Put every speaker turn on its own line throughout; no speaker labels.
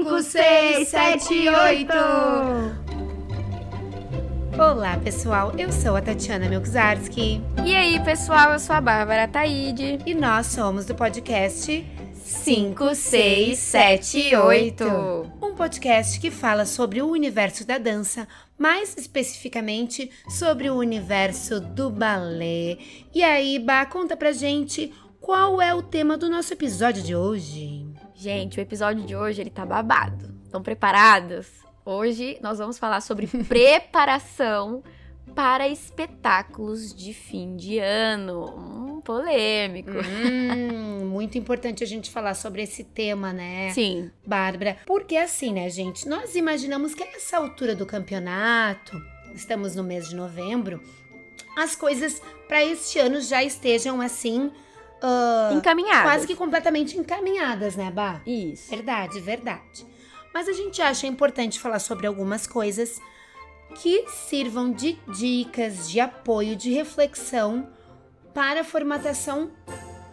5, 6, 7, 8.
Olá, pessoal. Eu sou a Tatiana Milczarski.
E aí, pessoal, eu sou a Bárbara Taide.
E nós somos do podcast
5, 6, 7, 8.
Um podcast que fala sobre o universo da dança, mais especificamente sobre o universo do balé. E aí, Bá, conta pra gente qual é o tema do nosso episódio de hoje.
Gente, o episódio de hoje, ele tá babado. Estão preparados? Hoje nós vamos falar sobre preparação para espetáculos de fim de ano. Polêmico.
Muito importante a gente falar sobre esse tema, né?
Sim.
Bárbara, porque assim, né, gente? Nós imaginamos que a essa altura do campeonato, estamos no mês de novembro, as coisas para este ano já estejam assim...
encaminhadas.
Quase que completamente encaminhadas, né, Bá?
Isso.
Verdade, verdade. Mas a gente acha importante falar sobre algumas coisas que sirvam de dicas, de apoio, de reflexão para a formatação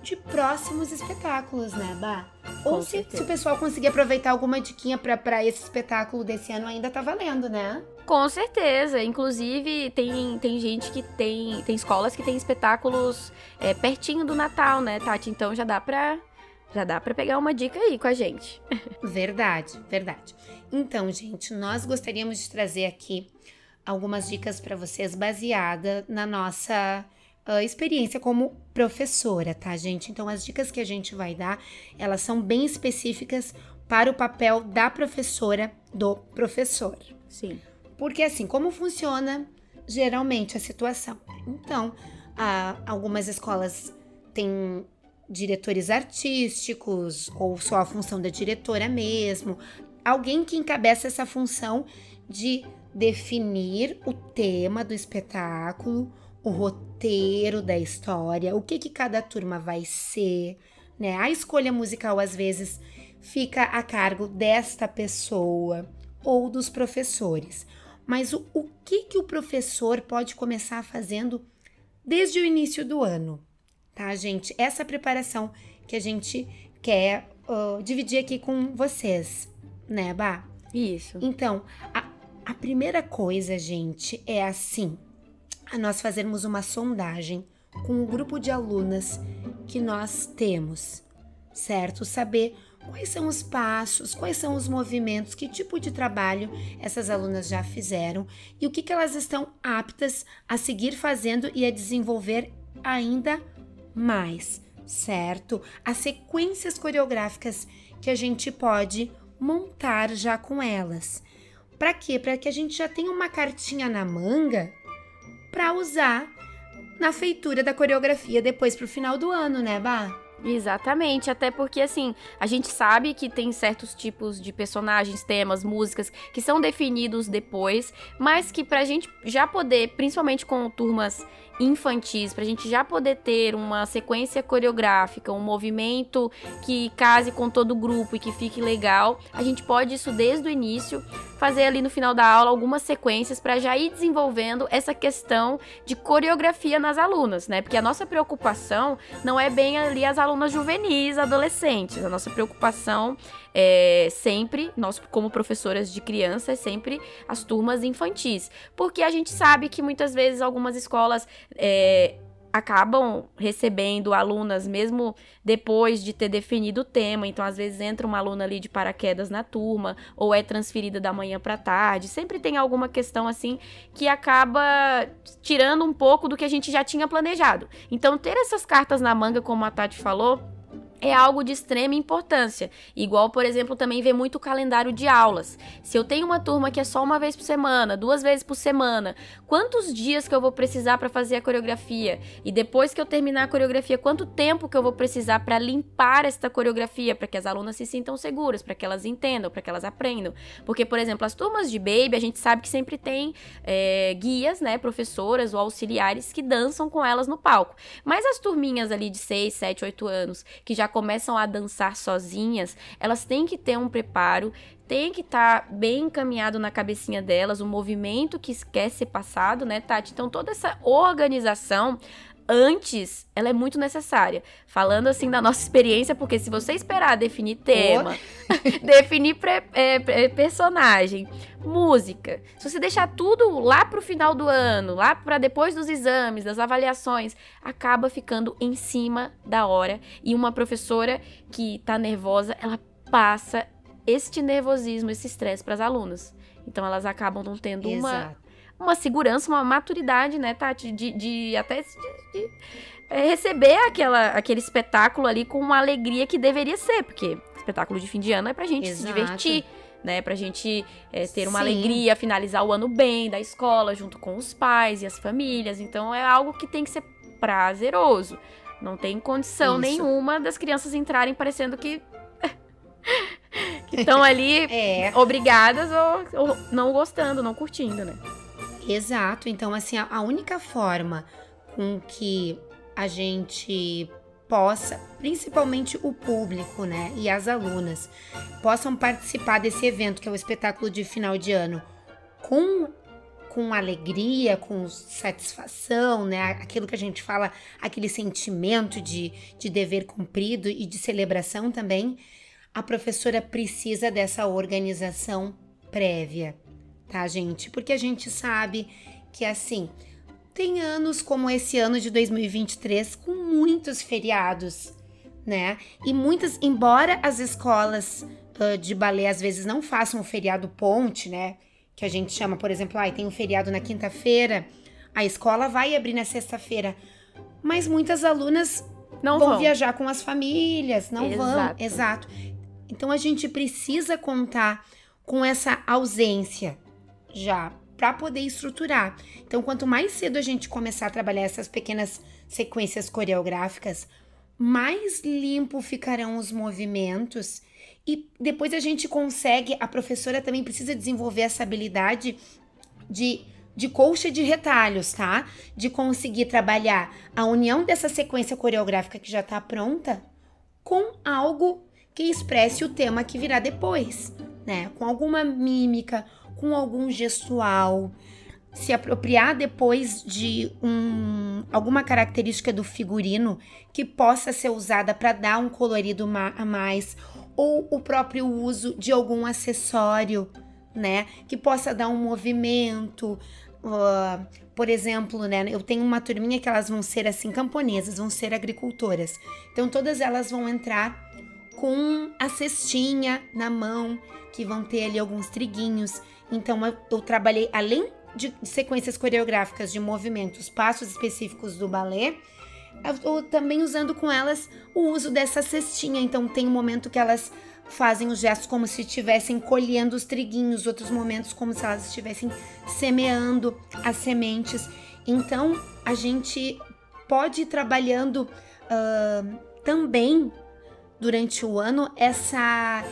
de próximos espetáculos, né, Bá? Ou se o pessoal conseguir aproveitar alguma diquinha para esse espetáculo desse ano, ainda tá valendo, né?
Com certeza. Inclusive, tem gente que tem escolas que tem espetáculos pertinho do Natal, né, Tati? Então já dá pra pegar uma dica aí com a gente.
Verdade, verdade. Então, gente, nós gostaríamos de trazer aqui algumas dicas para vocês baseada na nossa experiência como professora, tá, gente? Então, as dicas que a gente vai dar, elas são bem específicas para o papel da professora, do professor.
Sim.
Porque, assim, como funciona geralmente a situação? Então, algumas escolas têm diretores artísticos ou só a função da diretora mesmo. Alguém que encabeça essa função de definir o tema do espetáculo, o roteiro da história, o que cada turma vai ser, né? A escolha musical, às vezes, fica a cargo desta pessoa ou dos professores. Mas o que o professor pode começar fazendo desde o início do ano? Tá, gente? Essa preparação que a gente quer dividir aqui com vocês, né, Bá?
Isso.
Então, a primeira coisa, gente, é assim, nós fazermos uma sondagem com o grupo de alunas que nós temos, certo? Saber quais são os passos, quais são os movimentos, que tipo de trabalho essas alunas já fizeram e o que elas estão aptas a seguir fazendo e a desenvolver ainda mais, certo? As sequências coreográficas que a gente pode montar já com elas. Para quê? Para que a gente já tenha uma cartinha na manga para usar na feitura da coreografia depois pro final do ano, né, Bá?
Exatamente, até porque assim, a gente sabe que tem certos tipos de personagens, temas, músicas que são definidos depois, mas que pra gente já poder, principalmente com turmas infantis, pra gente já poder ter uma sequência coreográfica, um movimento que case com todo o grupo e que fique legal, a gente pode isso desde o início, fazer ali no final da aula algumas sequências para já ir desenvolvendo essa questão de coreografia nas alunas, né? Porque a nossa preocupação não é bem ali as alunas juvenis, adolescentes, a nossa preocupação é sempre, nós como professoras de criança, é sempre as turmas infantis, porque a gente sabe que muitas vezes algumas escolas acabam recebendo alunas mesmo depois de ter definido o tema, então às vezes entra uma aluna ali de paraquedas na turma, ou é transferida da manhã para tarde, sempre tem alguma questão assim que acaba tirando um pouco do que a gente já tinha planejado. Então ter essas cartas na manga, como a Tati falou, é algo de extrema importância. Igual, por exemplo, também ver muito o calendário de aulas. Se eu tenho uma turma que é só uma vez por semana, 2 vezes por semana, quantos dias que eu vou precisar para fazer a coreografia? E depois que eu terminar a coreografia, quanto tempo que eu vou precisar para limpar esta coreografia, para que as alunas se sintam seguras, para que elas entendam, para que elas aprendam? Porque, por exemplo, as turmas de baby, a gente sabe que sempre tem guias, né, professoras ou auxiliares que dançam com elas no palco. Mas as turminhas ali de 6, 7, 8 anos, que já começam a dançar sozinhas, elas têm que ter um preparo, tem que estar bem encaminhado na cabecinha delas, o movimento que quer ser passado, né, Tati? Então, toda essa organização antes, ela é muito necessária. Falando assim da nossa experiência, porque se você esperar definir tema, definir personagem, música, se você deixar tudo lá pro final do ano, lá pra depois dos exames, das avaliações, acaba ficando em cima da hora. E uma professora que tá nervosa, ela passa este nervosismo, esse estresse pras alunas. Então elas acabam não tendo uma segurança, uma maturidade, né, Tati, de receber aquele espetáculo ali com uma alegria que deveria ser, porque espetáculo de fim de ano é pra gente se divertir, né, pra gente ter uma alegria, finalizar o ano bem da escola, junto com os pais e as famílias. Então é algo que tem que ser prazeroso. Não tem condição nenhuma das crianças entrarem parecendo que estão ali obrigadas ou não gostando, não curtindo, né?
Exato. Então, assim, a única forma com que a gente possa, principalmente o público, né, e as alunas, possam participar desse evento, que é o espetáculo de final de ano, com alegria, com satisfação, né, aquilo que a gente fala, aquele sentimento de dever cumprido e de celebração também, a professora precisa dessa organização prévia, tá, gente? Porque a gente sabe que, assim, tem anos como esse ano de 2023 com muitos feriados, né? E muitas, embora as escolas de balé às vezes não façam o feriado ponte, né? Que a gente chama, por exemplo, tem um feriado na quinta-feira, a escola vai abrir na sexta-feira, mas muitas alunas não vão viajar com as famílias, não vão. Exato. Então, a gente precisa contar com essa ausência já para poder estruturar. Então, quanto mais cedo a gente começar a trabalhar essas pequenas sequências coreográficas, mais limpo ficarão os movimentos e depois a gente consegue, a professora também precisa desenvolver essa habilidade de colcha de retalhos, tá? De conseguir trabalhar a união dessa sequência coreográfica que já está pronta com algo que expresse o tema que virá depois, né? Com alguma mímica, com algum gestual, se apropriar depois de alguma característica do figurino que possa ser usada para dar um colorido a mais, ou o próprio uso de algum acessório, né? Que possa dar um movimento. Por exemplo, né? Eu tenho uma turminha que elas vão ser assim, camponesas, vão ser agricultoras. Então todas elas vão entrar com a cestinha na mão, que vão ter ali alguns triguinhos. Então, eu trabalhei, além de sequências coreográficas de movimentos, passos específicos do balé, eu também usando com elas o uso dessa cestinha. Então, tem um momento que elas fazem os gestos como se estivessem colhendo os triguinhos, outros momentos como se elas estivessem semeando as sementes. Então, a gente pode ir trabalhando também durante o ano essa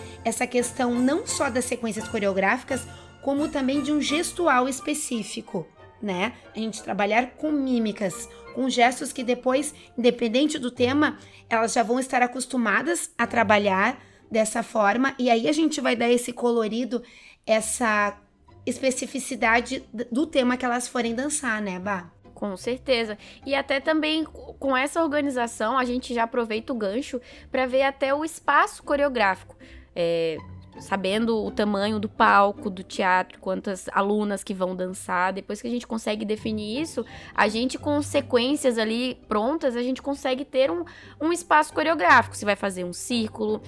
questão não só das sequências coreográficas, como também de um gestual específico, né? A gente trabalhar com mímicas, com gestos que depois, independente do tema, elas já vão estar acostumadas a trabalhar dessa forma, e aí a gente vai dar esse colorido, essa especificidade do tema que elas forem dançar, né, Bá?
Com certeza. E até também com essa organização, a gente já aproveita o gancho para ver até o espaço coreográfico. Sabendo o tamanho do palco, do teatro, quantas alunas que vão dançar. Depois que a gente consegue definir isso, a gente com sequências ali prontas, a gente consegue ter um espaço coreográfico. Se vai fazer um círculo,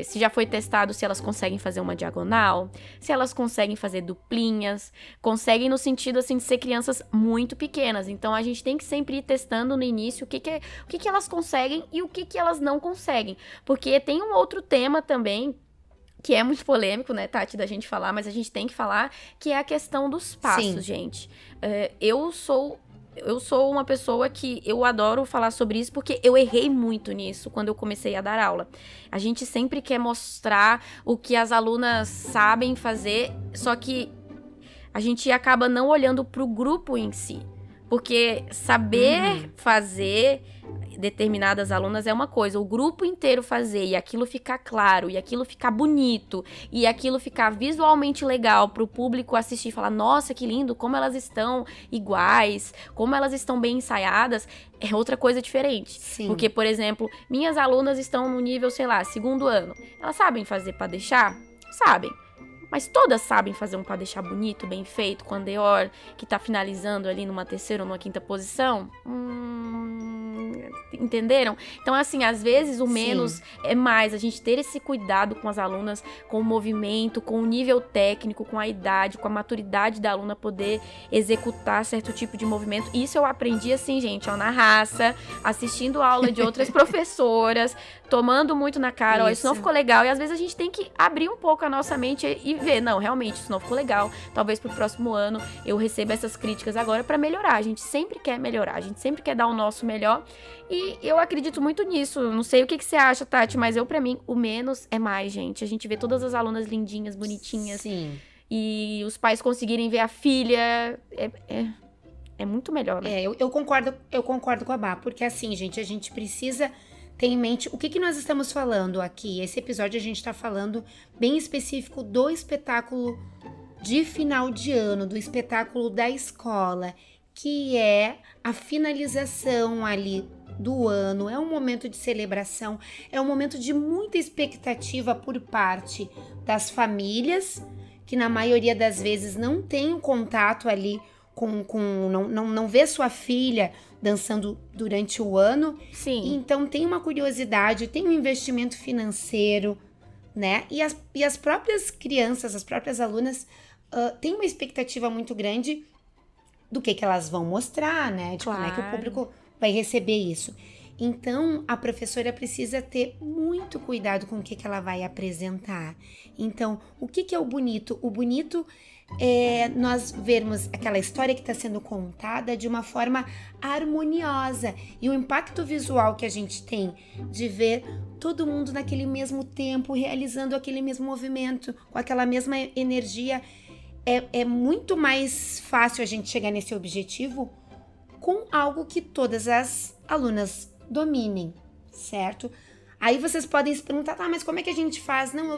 se já foi testado se elas conseguem fazer uma diagonal, se elas conseguem fazer duplinhas, conseguem no sentido assim de ser crianças muito pequenas. Então a gente tem que sempre ir testando no início o que elas conseguem e o que elas não conseguem. Porque tem um outro tema também, que é muito polêmico, né, Tati, da gente falar, mas a gente tem que falar, que é a questão dos passos. Sim. Gente. Eu sou uma pessoa que eu adoro falar sobre isso, porque eu errei muito nisso quando eu comecei a dar aula. A gente sempre quer mostrar o que as alunas sabem fazer, só que a gente acaba não olhando para o grupo em si. Porque saber fazer determinadas alunas é uma coisa, o grupo inteiro fazer e aquilo ficar claro, e aquilo ficar bonito, e aquilo ficar visualmente legal pro público assistir e falar, nossa, que lindo, como elas estão iguais, como elas estão bem ensaiadas, é outra coisa diferente.
Sim.
Porque, por exemplo, minhas alunas estão no nível, sei lá, 2º ano. Elas sabem fazer pra deixar? Sabem. Mas todas sabem fazer um pra deixar bonito, bem feito, com a Andeor, que tá finalizando ali numa 3ª ou numa 5ª posição? Entenderam? Então, assim, às vezes o menos é mais. A gente ter esse cuidado com as alunas, com o movimento, com o nível técnico, com a idade, com a maturidade da aluna poder executar certo tipo de movimento. Isso eu aprendi assim, gente, ó, na raça, assistindo aula de outras professoras, tomando muito na cara, ó, isso não ficou legal. E às vezes a gente tem que abrir um pouco a nossa mente e ver, não, realmente, isso não ficou legal. Talvez pro próximo ano eu receba essas críticas agora pra melhorar. A gente sempre quer melhorar, a gente sempre quer dar o nosso melhor. E eu acredito muito nisso. Não sei o que você acha, Tati, mas pra mim, o menos é mais, gente. A gente vê todas as alunas lindinhas, bonitinhas.
Sim.
E os pais conseguirem ver a filha. É muito melhor, né?
Eu concordo com a Bá, porque assim, gente, a gente precisa ter em mente o que nós estamos falando aqui. Esse episódio a gente tá falando bem específico do espetáculo de final de ano, do espetáculo da escola, que é a finalização ali do ano, é um momento de celebração, é um momento de muita expectativa por parte das famílias, que na maioria das vezes não tem um contato ali não vê sua filha dançando durante o ano.
Sim.
Então tem uma curiosidade, tem um investimento financeiro, né? E as próprias crianças, as próprias alunas têm uma expectativa muito grande do que elas vão mostrar, né? De como é que o público vai receber isso. Então, a professora precisa ter muito cuidado com o que ela vai apresentar. Então, o que é o bonito? O bonito é nós vermos aquela história que está sendo contada de uma forma harmoniosa. E o impacto visual que a gente tem de ver todo mundo naquele mesmo tempo, realizando aquele mesmo movimento, com aquela mesma energia, é muito mais fácil a gente chegar nesse objetivo com algo que todas as alunas dominem, certo? Aí vocês podem se perguntar, tá, mas como é que a gente faz? Não,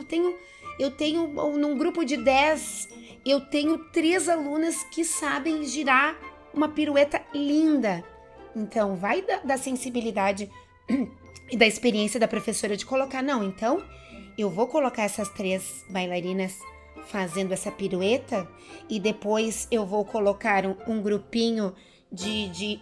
eu tenho num grupo de 10, eu tenho 3 alunas que sabem girar uma pirueta linda. Então, vai da sensibilidade e da experiência da professora de colocar, não, então eu vou colocar essas 3 bailarinas fazendo essa pirueta e depois eu vou colocar um grupinho de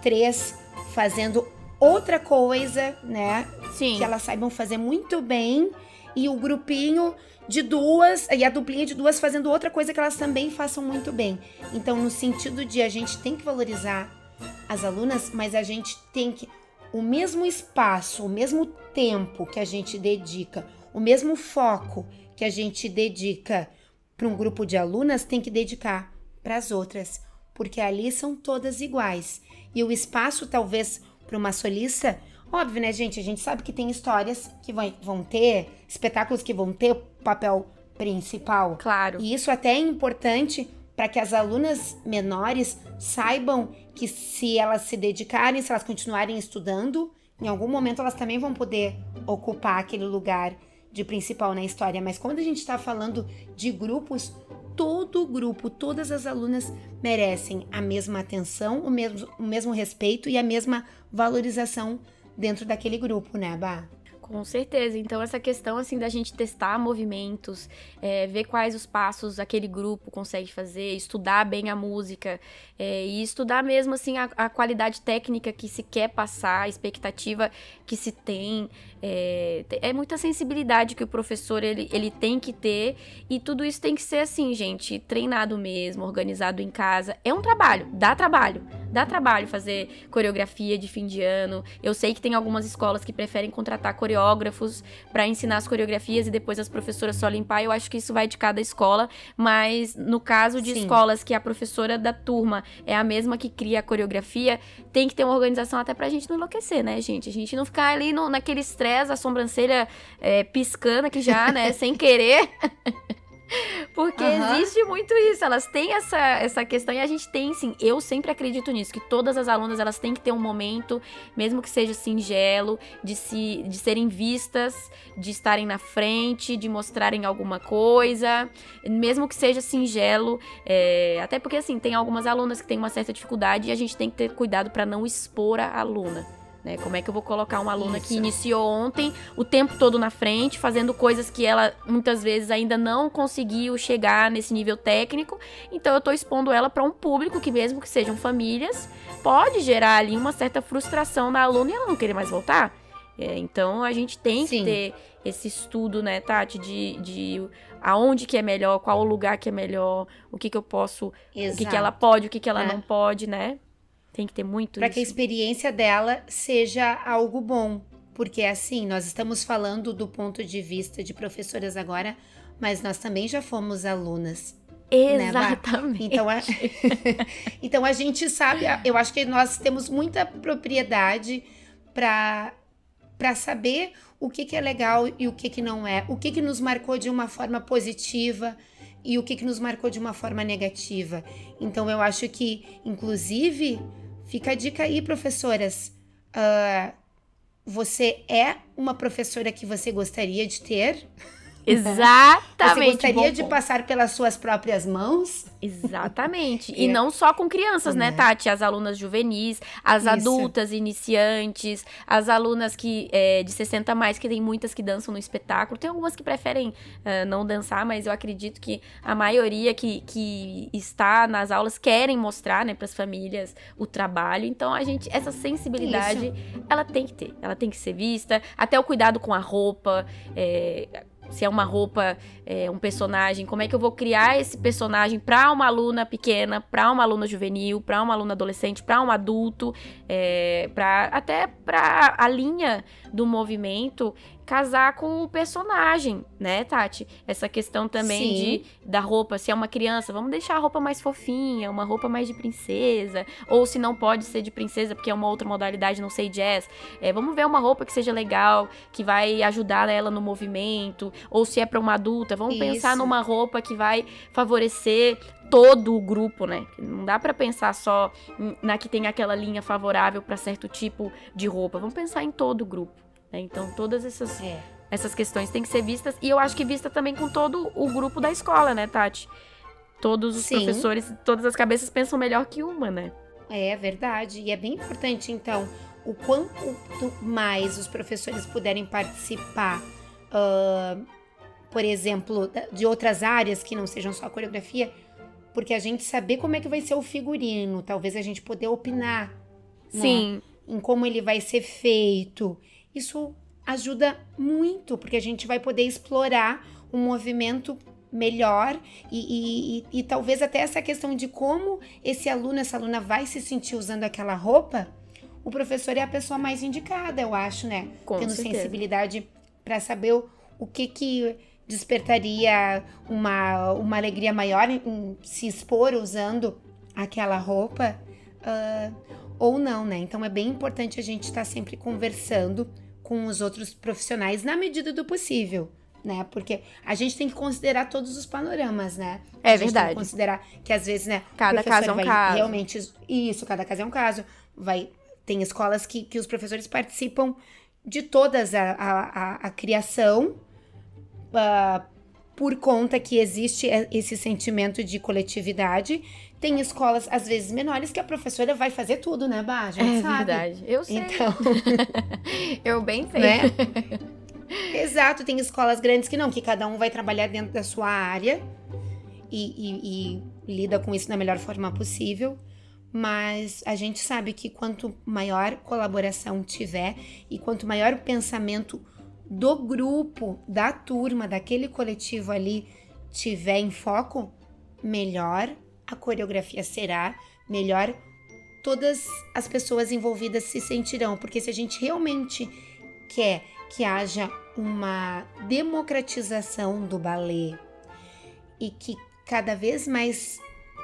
3 fazendo outra coisa, né?
Sim.
Que elas saibam fazer muito bem, e o grupinho de 2, e a duplinha de 2 fazendo outra coisa que elas também façam muito bem. Então, no sentido de a gente tem que valorizar as alunas, mas a gente tem que, o mesmo espaço, o mesmo tempo que a gente dedica, o mesmo foco que a gente dedica para um grupo de alunas, tem que dedicar para as outras, porque ali são todas iguais. E o espaço, talvez, para uma solista, óbvio, né, gente? A gente sabe que tem histórias que vão ter, espetáculos que vão ter o papel principal.
Claro.
E isso até é importante para que as alunas menores saibam que se elas se dedicarem, se elas continuarem estudando, em algum momento elas também vão poder ocupar aquele lugar de principal na história. Mas quando a gente está falando de grupos, todo grupo, todas as alunas merecem a mesma atenção, o mesmo respeito e a mesma valorização dentro daquele grupo, né, Bá?
Com certeza. Então, essa questão, assim, da gente testar movimentos, ver quais os passos aquele grupo consegue fazer, estudar bem a música, e estudar mesmo, assim, a qualidade técnica que se quer passar, a expectativa que se tem. É muita sensibilidade que o professor, ele tem que ter, e tudo isso tem que ser, assim, gente, treinado mesmo, organizado em casa. É um trabalho, dá trabalho fazer coreografia de fim de ano. Eu sei que tem algumas escolas que preferem contratar coreógrafos para ensinar as coreografias e depois as professoras só limpar. Eu acho que isso vai de cada escola, mas no caso de escolas que a professora da turma é a mesma que cria a coreografia, tem que ter uma organização até pra gente não enlouquecer, né, gente? A gente não ficar ali naquele estresse, a sobrancelha piscando aqui já, né, sem querer. Porque existe muito isso, elas têm essa questão e a gente tem, sim, eu sempre acredito nisso, que todas as alunas, elas têm que ter um momento, mesmo que seja singelo, de serem vistas, de estarem na frente, de mostrarem alguma coisa, mesmo que seja singelo, até porque, assim, tem algumas alunas que têm uma certa dificuldade e a gente tem que ter cuidado para não expor a aluna. Né? Como é que eu vou colocar uma aluna que iniciou ontem o tempo todo na frente, fazendo coisas que ela muitas vezes ainda não conseguiu chegar nesse nível técnico, então eu tô expondo ela para um público que, mesmo que sejam famílias, pode gerar ali uma certa frustração na aluna e ela não querer mais voltar. Então a gente tem que ter esse estudo, né, Tati, de aonde que é melhor, qual o lugar que é melhor, o que eu posso, o que ela pode, o que ela não pode, né? Tem que ter muito isso.
Para que a experiência dela seja algo bom. Porque, assim, nós estamos falando do ponto de vista de professoras agora, mas nós também já fomos alunas.
Exatamente.
Né, então a gente sabe, eu acho que nós temos muita propriedade para saber o que é legal e o que não é. O que nos marcou de uma forma positiva e o que nos marcou de uma forma negativa. Então, eu acho que, inclusive, fica a dica aí, professoras. Você é uma professora que você gostaria de ter?
Exatamente.
Você gostaria de passar pelas suas próprias mãos?
Exatamente. E não só com crianças, né, Tati? As alunas juvenis, as adultas iniciantes, as alunas que de 60 a mais, que tem muitas que dançam no espetáculo. Tem algumas que preferem não dançar, mas eu acredito que a maioria que está nas aulas querem mostrar, né, para as famílias o trabalho. Então, essa sensibilidade, ela tem que ter. Ela tem que ser vista. Até o cuidado com a roupa, se é uma roupa, um personagem, como é que eu vou criar esse personagem para uma aluna pequena, para uma aluna juvenil, para uma aluna adolescente, para um adulto, até para a linha do movimento casar com o personagem, né, Tati? Essa questão também da roupa, se é uma criança, vamos deixar a roupa mais fofinha, uma roupa mais de princesa, ou se não pode ser de princesa, porque é uma outra modalidade, não sei, jazz, vamos ver uma roupa que seja legal, que vai ajudar ela no movimento, ou se é para uma adulta, vamos pensar numa roupa que vai favorecer todo o grupo, né? Não dá pra pensar só na que tem aquela linha favorável para certo tipo de roupa, vamos pensar em todo o grupo. Então, todas essas questões têm que ser vistas. E eu acho que vista também com todo o grupo da escola, né, Tati? Todos os professores, todas as cabeças pensam melhor que uma, né?
É verdade. E é bem importante, então, o quanto mais os professores puderem participar, por exemplo, de outras áreas que não sejam só a coreografia, porque a gente saber como é que vai ser o figurino, talvez a gente poder opinar, né, em como ele vai ser feito. Isso ajuda muito, porque a gente vai poder explorar um movimento melhor e talvez até essa questão de como essa aluna vai se sentir usando aquela roupa, o professor é a pessoa mais indicada, eu acho, né? Tendo sensibilidade para saber o que despertaria uma alegria maior em se expor usando aquela roupa, ou não, né? Então é bem importante a gente estar sempre conversando com os outros profissionais na medida do possível, né? Porque a gente tem que considerar todos os panoramas, né?
É
a gente
verdade.
Tem que considerar que às vezes, né?
Cada caso é um caso.
Realmente, cada caso é um caso. Tem escolas que os professores participam de todas a criação, por conta que existe esse sentimento de coletividade. Tem escolas, às vezes, menores que a professora vai fazer tudo, né, Bá? A gente sabe.
Verdade. Eu sei.
Então,
eu bem sei.
né? Exato. Tem escolas grandes que não, que cada um vai trabalhar dentro da sua área e lida com isso da melhor forma possível. Mas a gente sabe que quanto maior colaboração tiver e quanto maior o pensamento do grupo, da turma, daquele coletivo ali tiver em foco, melhor a coreografia será, melhor todas as pessoas envolvidas se sentirão. Porque se a gente realmente quer que haja uma democratização do balé e que cada vez mais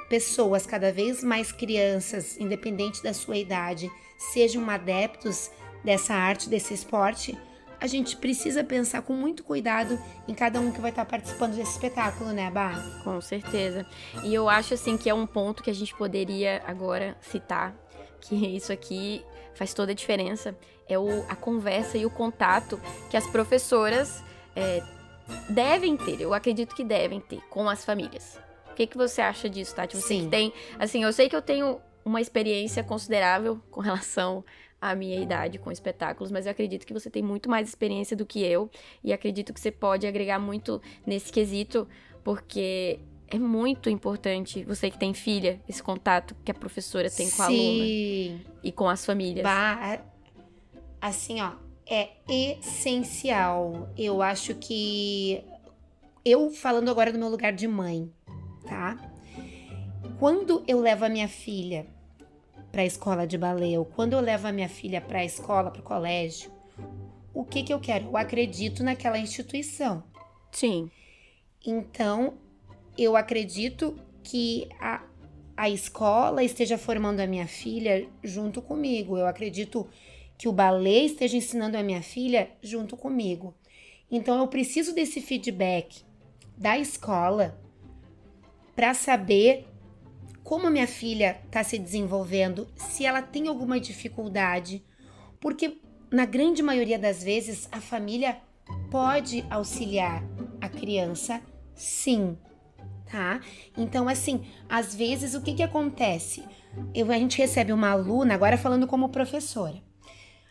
pessoas, cada vez mais crianças, independente da sua idade, sejam adeptos dessa arte, desse esporte, a gente precisa pensar com muito cuidado em cada um que vai estar participando desse espetáculo, né, Bá?
Com certeza. E eu acho, assim, que é um ponto que a gente poderia agora citar, que isso aqui faz toda a diferença, é a conversa e o contato que as professoras devem ter, eu acredito que devem ter, com as famílias. O que você acha disso, Tati? Você
Sim.
que tem, assim, eu sei que eu tenho uma experiência considerável com relação à minha idade com espetáculos, mas eu acredito que você tem muito mais experiência do que eu, e acredito que você pode agregar muito nesse quesito, porque é muito importante, você que tem filha, esse contato que a professora tem com a aluna e com as famílias.
Assim, ó, é essencial. Eu acho que... Eu falando agora do meu lugar de mãe, tá? Quando eu levo a minha filha para a escola de balé, ou quando eu levo a minha filha para a escola, para o colégio, o que eu quero? Eu acredito naquela instituição.
Sim.
Então, eu acredito que a escola esteja formando a minha filha junto comigo. Eu acredito que o balé esteja ensinando a minha filha junto comigo. Então, eu preciso desse feedback da escola para saber como a minha filha está se desenvolvendo, se ela tem alguma dificuldade, porque na grande maioria das vezes a família pode auxiliar a criança, sim, tá? Então, assim, às vezes o que acontece? A gente recebe uma aluna, agora falando como professora,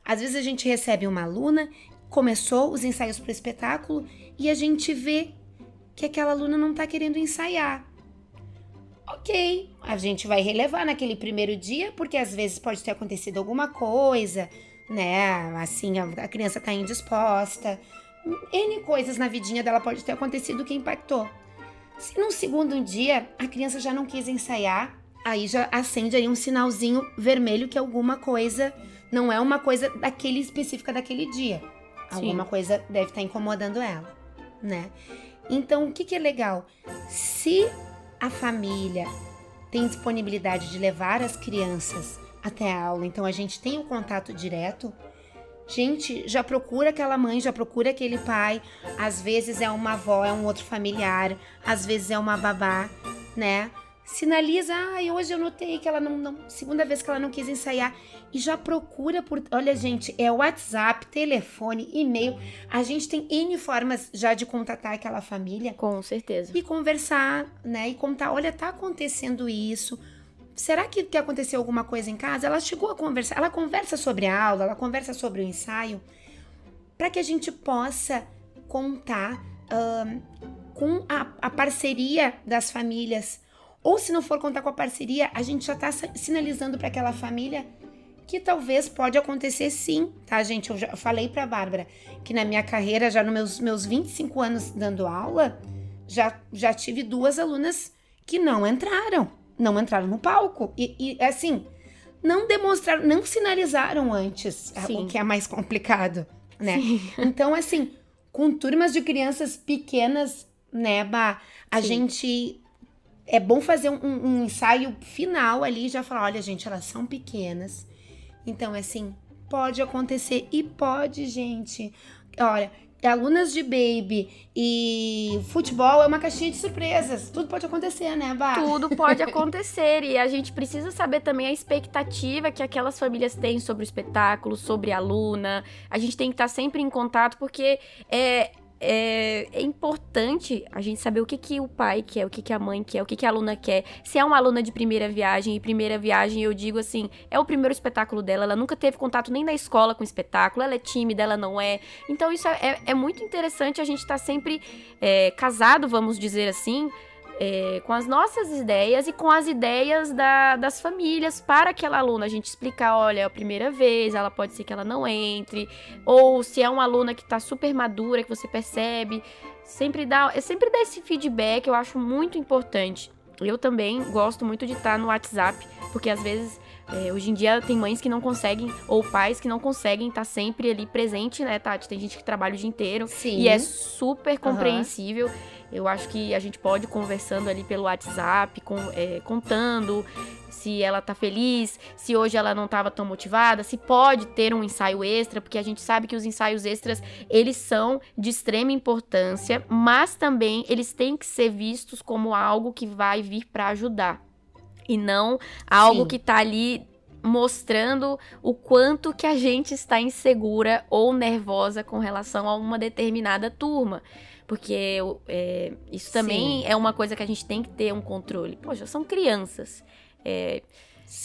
às vezes a gente recebe uma aluna, começou os ensaios para o espetáculo e a gente vê que aquela aluna não está querendo ensaiar. Ok, a gente vai relevar naquele primeiro dia, porque às vezes pode ter acontecido alguma coisa, né? Assim, a criança tá indisposta. N coisas na vidinha dela pode ter acontecido que impactou. Se no segundo dia a criança já não quis ensaiar, aí já acende aí um sinalzinho vermelho que alguma coisa não é uma coisa daquele específica daquele dia. Sim. Alguma coisa deve estar incomodando ela, né? Então, o que é legal? Se a família tem disponibilidade de levar as crianças até a aula, então a gente tem um contato direto, gente, já procura aquela mãe, já procura aquele pai, às vezes é uma avó, é um outro familiar, às vezes é uma babá, né? Sinaliza, hoje eu notei que ela segunda vez que ela não quis ensaiar, e já procura olha gente, é WhatsApp, telefone, e-mail, a gente tem N formas já de contatar aquela família.
Com certeza.
E conversar, né, e contar, olha, tá acontecendo isso, será que aconteceu alguma coisa em casa? Ela chegou a conversar, ela conversa sobre a aula, ela conversa sobre o ensaio, para que a gente possa contar com a parceria das famílias. Ou se não for contar com a parceria, a gente já está sinalizando para aquela família que talvez pode acontecer sim, tá, gente? Eu já falei para a Bárbara que na minha carreira, já nos meus 25 anos dando aula, já tive 2 alunas que não entraram no palco. E assim, não demonstraram, não sinalizaram antes, o que é mais complicado, né? Sim. Então, assim, com turmas de crianças pequenas, né, Bá, a gente... É bom fazer um ensaio final ali e já falar, olha, gente, elas são pequenas. Então, assim, pode acontecer e pode, gente. Olha, alunas de baby e futebol é uma caixinha de surpresas. Tudo pode acontecer, né, Bá?
Tudo pode acontecer e a gente precisa saber também a expectativa que aquelas famílias têm sobre o espetáculo, sobre a aluna. A gente tem que estar sempre em contato porque é importante a gente saber o que o pai quer, o que a mãe quer, o que a aluna quer. Se é uma aluna de primeira viagem, e primeira viagem eu digo assim, é o primeiro espetáculo dela, ela nunca teve contato nem na escola com espetáculo, ela é tímida, ela não é. Então isso é muito interessante a gente estar sempre casado, vamos dizer assim, com as nossas ideias e com as ideias das famílias para aquela aluna. A gente explicar, olha, é a primeira vez, ela pode ser que ela não entre, ou se é uma aluna que tá super madura, que você percebe, sempre dá esse feedback, eu acho muito importante. Eu também gosto muito de estar no WhatsApp, porque às vezes Hoje em dia tem mães que não conseguem, ou pais que não conseguem estar sempre ali presente, né, Tati? Tem gente que trabalha o dia inteiro.
Sim.
E é super compreensível. Eu acho que a gente pode ir conversando ali pelo WhatsApp, contando se ela tá feliz, se hoje ela não tava tão motivada, se pode ter um ensaio extra, porque a gente sabe que os ensaios extras, eles são de extrema importância, mas também eles têm que ser vistos como algo que vai vir para ajudar. E não algo que tá ali mostrando o quanto que a gente está insegura ou nervosa com relação a uma determinada turma. Porque isso também é uma coisa que a gente tem que ter um controle. Poxa, são crianças.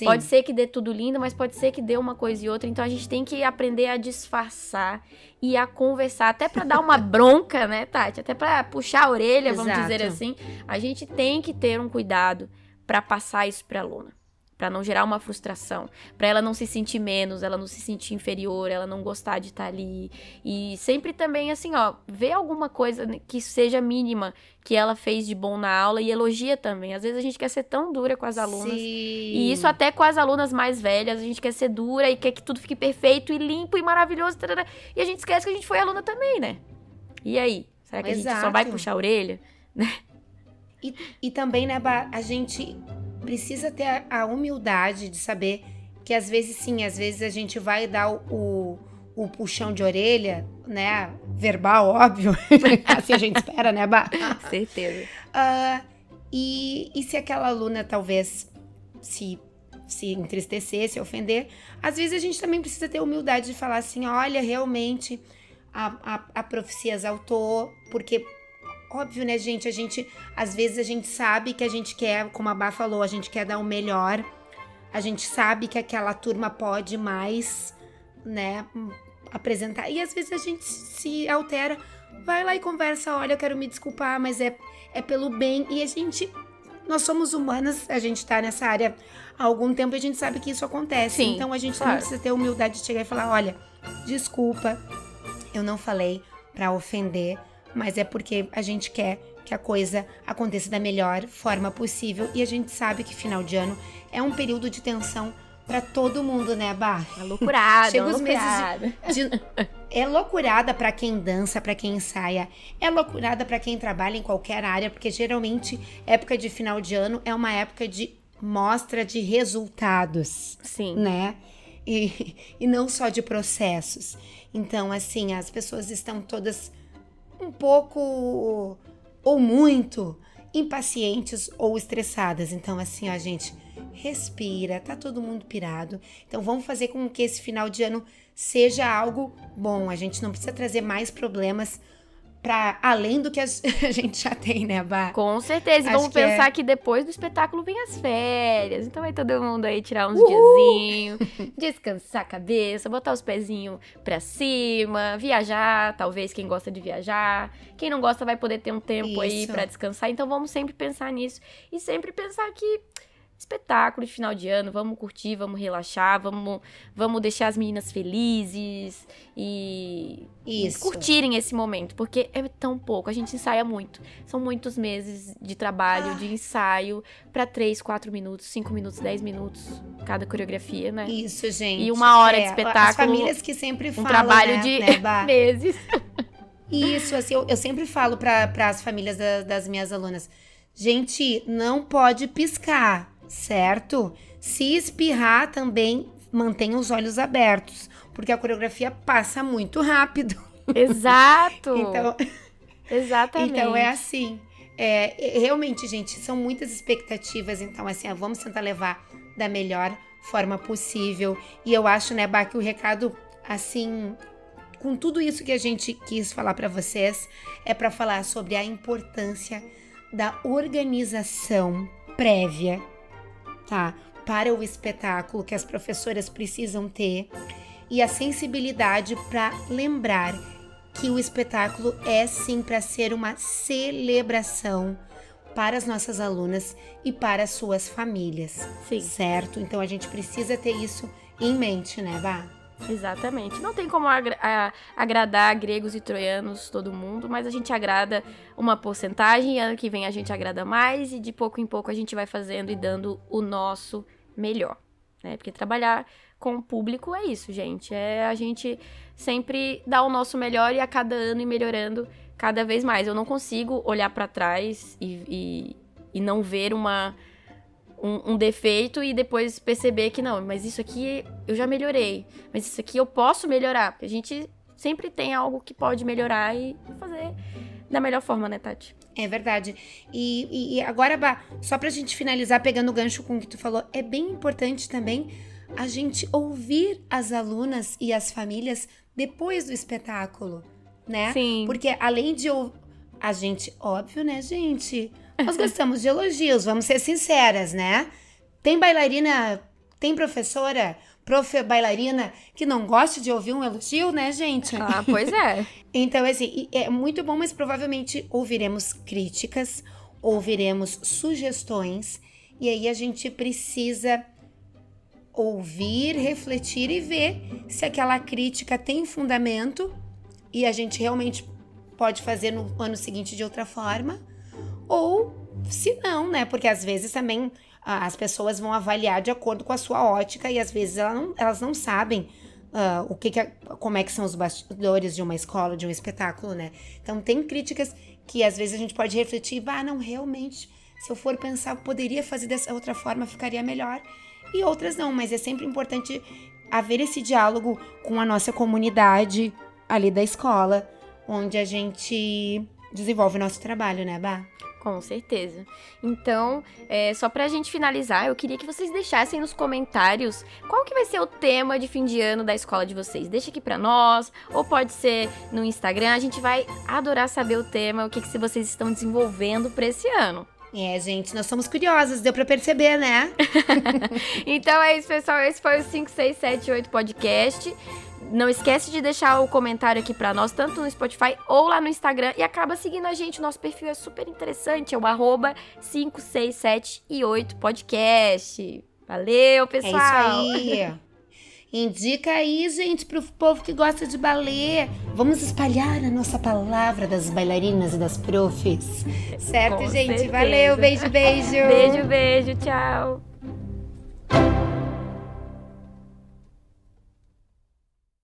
Pode ser que dê tudo lindo, mas pode ser que dê uma coisa e outra. Então a gente tem que aprender a disfarçar e a conversar. Até pra dar uma bronca, né, Tati? Até pra puxar a orelha, vamos dizer assim. A gente tem que ter um cuidado pra passar isso pra aluna. Pra não gerar uma frustração, pra ela não se sentir menos, ela não se sentir inferior, ela não gostar de estar ali. E sempre também, assim, ver alguma coisa que seja mínima que ela fez de bom na aula e elogia também. Às vezes a gente quer ser tão dura com as alunas. E isso até com as alunas mais velhas, a gente quer ser dura e quer que tudo fique perfeito e limpo e maravilhoso. Tarará, e a gente esquece que a gente foi aluna também, né? E aí? Será que a gente só vai puxar a orelha? Né?
E também, né, a gente precisa ter a humildade de saber que às vezes sim, às vezes a gente vai dar o puxão de orelha, né, verbal, óbvio, assim a gente espera, né, Bá?
Certeza.
E se aquela aluna talvez se entristecer, se ofender, às vezes a gente também precisa ter humildade de falar assim, olha, realmente a prof se exaltou, porque óbvio, né, gente? Às vezes a gente sabe que a gente quer, como a Bá falou, a gente quer dar o melhor. A gente sabe que aquela turma pode mais, né, apresentar. E às vezes a gente se altera, vai lá e conversa, olha, eu quero me desculpar, mas é pelo bem. E nós somos humanas, a gente tá nessa área há algum tempo e a gente sabe que isso acontece.
Sim,
então a gente também precisa ter a humildade de chegar e falar, olha, desculpa, eu não falei pra ofender, mas é porque a gente quer que a coisa aconteça da melhor forma possível. E a gente sabe que final de ano é um período de tensão pra todo mundo, né, Bá?
É loucurada,
Chega os meses é loucurada pra quem dança, pra quem ensaia. É loucurada pra quem trabalha em qualquer área, porque geralmente época de final de ano é uma época de mostra de resultados.
Sim.
Né? E não só de processos. Então, assim, as pessoas estão todas um pouco ou muito impacientes ou estressadas. Então, assim, ó, gente, respira, tá todo mundo pirado. Então, vamos fazer com que esse final de ano seja algo bom. A gente não precisa trazer mais problemas para além do que a gente já tem, né, Bá?
Com certeza. E vamos pensar que depois do espetáculo vem as férias. Então vai todo mundo aí tirar uns diazinhos, descansar a cabeça, botar os pezinhos pra cima, viajar, talvez quem gosta de viajar. Quem não gosta vai poder ter um tempo aí pra descansar. Então vamos sempre pensar nisso. E sempre pensar que espetáculo de final de ano, vamos curtir, vamos relaxar, vamos deixar as meninas felizes e curtirem esse momento, porque é tão pouco, a gente ensaia muito, são muitos meses de trabalho, de ensaio, pra 3, 4 minutos, 5 minutos, 10 minutos, cada coreografia, né?
Isso, gente.
E 1 hora de espetáculo.
As famílias que sempre falam,
trabalho de meses.
Isso, assim, eu sempre falo para as famílias das minhas alunas, gente, não pode piscar, certo? Se espirrar também, mantenha os olhos abertos, porque a coreografia passa muito rápido.
Exato!
Exatamente. Então é assim. Realmente, gente, são muitas expectativas, então assim, vamos tentar levar da melhor forma possível. E eu acho, né, Bá, que o recado, assim, com tudo isso que a gente quis falar para vocês, é para falar sobre a importância da organização prévia, tá? Para o espetáculo que as professoras precisam ter e a sensibilidade para lembrar que o espetáculo é sim para ser uma celebração para as nossas alunas e para as suas famílias.
Sim.
Certo? Então a gente precisa ter isso em mente, né, Bá?
Exatamente. Não tem como agradar gregos e troianos, todo mundo, mas a gente agrada uma porcentagem, ano que vem a gente agrada mais e de pouco em pouco a gente vai fazendo e dando o nosso melhor. né? Porque trabalhar com o público é isso, gente. É a gente sempre dar o nosso melhor e a cada ano ir melhorando cada vez mais. Eu não consigo olhar pra trás e não ver um defeito e depois perceber que não, mas isso aqui eu já melhorei, mas isso aqui eu posso melhorar, porque a gente sempre tem algo que pode melhorar e fazer da melhor forma, né, Tati?
É verdade. E agora, Bá, só pra gente finalizar, pegando o gancho com o que tu falou, é bem importante também a gente ouvir as alunas e as famílias depois do espetáculo, né?
Sim.
Porque além de a gente, óbvio, né, gente? Nós gostamos de elogios, vamos ser sinceras, né? Tem bailarina, tem professora, bailarina que não gosta de ouvir um elogio, né, gente?
Ah, pois é.
Então, assim, é muito bom, mas provavelmente ouviremos críticas, ouviremos sugestões, e aí a gente precisa ouvir, refletir e ver se aquela crítica tem fundamento e a gente realmente pode fazer no ano seguinte de outra forma, ou se não, né? Porque às vezes também as pessoas vão avaliar de acordo com a sua ótica e às vezes elas não sabem como é que são os bastidores de uma escola, de um espetáculo, né? Então tem críticas que às vezes a gente pode refletir, não, realmente, se eu for pensar, poderia fazer dessa outra forma, ficaria melhor. E outras não, mas é sempre importante haver esse diálogo com a nossa comunidade ali da escola, onde a gente desenvolve o nosso trabalho, né, Bá?
Com certeza. Então, só pra gente finalizar, eu queria que vocês deixassem nos comentários qual que vai ser o tema de fim de ano da escola de vocês. Deixa aqui pra nós, ou pode ser no Instagram. A gente vai adorar saber o tema, o que vocês estão desenvolvendo pra esse ano.
Gente, nós somos curiosas, deu pra perceber, né?
Então é isso, pessoal. Esse foi o 5678 Podcast. Não esquece de deixar o comentário aqui pra nós, tanto no Spotify ou lá no Instagram. E acaba seguindo a gente, o nosso perfil é super interessante. É o @567 Podcast. Valeu, pessoal!
É isso aí! Indica aí, gente, pro povo que gosta de balé. Vamos espalhar a nossa palavra das bailarinas e das profs. Certo,
Com
gente?
certeza.
Valeu, beijo, beijo.
Beijo, beijo, tchau.